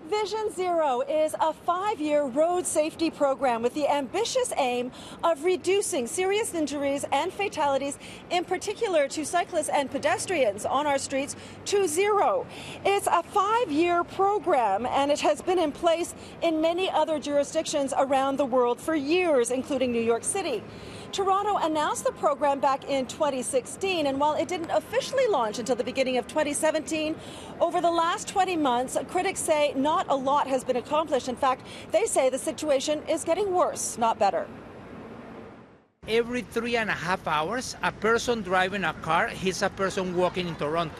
Vision Zero is a 5-year road safety program with the ambitious aim of reducing serious injuries and fatalities, in particular to cyclists and pedestrians on our streets, to zero. It's a 5-year program, and it has been in place in many other jurisdictions around the world for years, including New York City. Toronto announced the program back in 2016, and while it didn't officially launch until the beginning of 2017, over the last 20 months, critics say not a lot has been accomplished. In fact, they say the situation is getting worse, not better. Every 3.5 hours, a person driving a car hits a person walking in Toronto.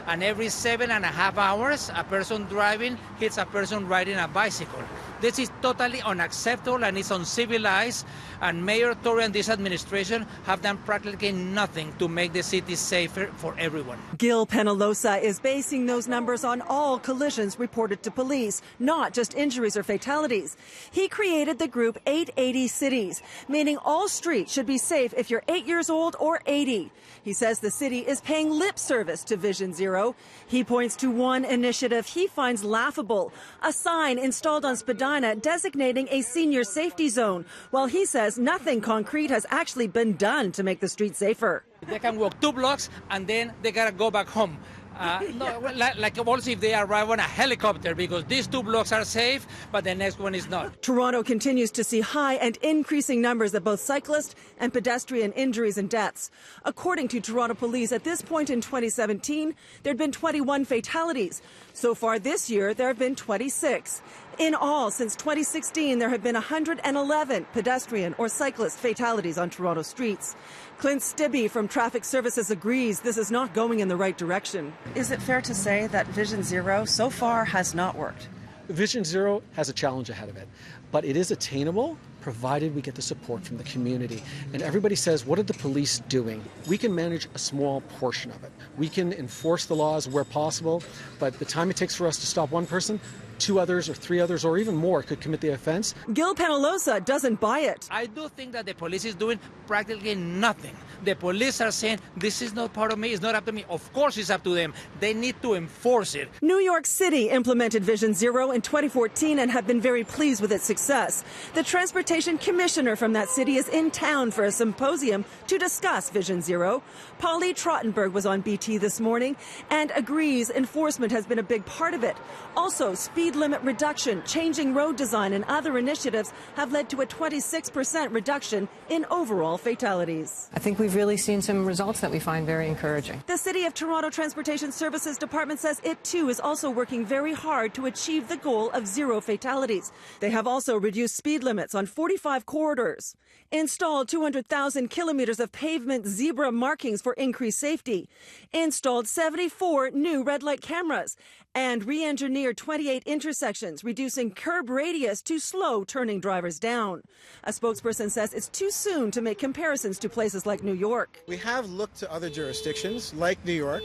And every 7.5 hours, a person driving hits a person riding a bicycle. This is totally unacceptable and it's uncivilized, and Mayor Tory and this administration have done practically nothing to make the city safer for everyone. Gil Penalosa is basing those numbers on all collisions reported to police, not just injuries or fatalities. He created the group 880 Cities, meaning all streets should be safe if you're 8 years old or 80. He says the city is paying lip service to Vision Zero. He points to one initiative he finds laughable, a sign installed on Spadina designating a senior safety zone, while he says nothing concrete has actually been done to make the street safer. They can walk 2 blocks and then they gotta go back home. Like also if they arrive on a helicopter, because these 2 blocks are safe, but the next one is not. Toronto continues to see high and increasing numbers of both cyclist and pedestrian injuries and deaths. According to Toronto Police, at this point in 2017, there had been 21 fatalities. So far this year, there have been 26. In all, since 2016, there have been 111 pedestrian or cyclist fatalities on Toronto streets. Clint Stibbe from Traffic Services agrees this is not going in the right direction. Is it fair to say that Vision Zero so far has not worked? Vision Zero has a challenge ahead of it, but it is attainable provided we get the support from the community. And everybody says, what are the police doing? We can manage a small portion of it. We can enforce the laws where possible, but the time it takes for us to stop one person, 2 others or 3 others or even more could commit the offense. Gil Penalosa doesn't buy it. I do think that the police is doing practically nothing. The police are saying, this is not part of me, it's not up to me. Of course it's up to them. They need to enforce it. New York City implemented Vision Zero in 2014 and have been very pleased with its success. The transportation commissioner from that city is in town for a symposium to discuss Vision Zero. Polly Trottenberg was on BT this morning and agrees enforcement has been a big part of it. Also, speed limit reduction, changing road design and other initiatives have led to a 26% reduction in overall fatalities. I think we've really seen some results that we find very encouraging. The City of Toronto Transportation Services Department says it too is also working very hard to achieve the goal of 0 fatalities. They have also reduced speed limits on 45 corridors, installed 200,000 kilometers of pavement zebra markings for increased safety, installed 74 new red light cameras, and re-engineered 28 intersections, reducing curb radius to slow turning drivers down. A spokesperson says it's too soon to make comparisons to places like New York. We have looked to other jurisdictions like New York.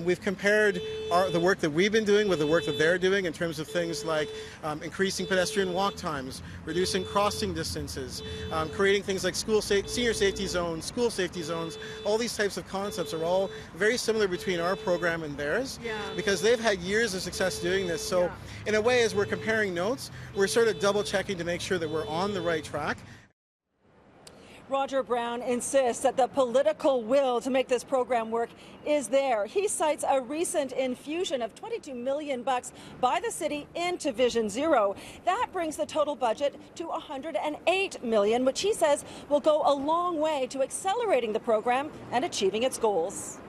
We've compared the work that we've been doing with the work that they're doing in terms of things like increasing pedestrian walk times, reducing crossing distances, creating things like senior safety zones, school safety zones. All these types of concepts are all very similar between our program and theirs, because they've had years of success doing this. So in a way, as we're comparing notes, we're sort of double checking to make sure that we're on the right track. Roger Brown insists that the political will to make this program work is there. He cites a recent infusion of $22 million by the city into Vision Zero. That brings the total budget to $108 million, which he says will go a long way to accelerating the program and achieving its goals.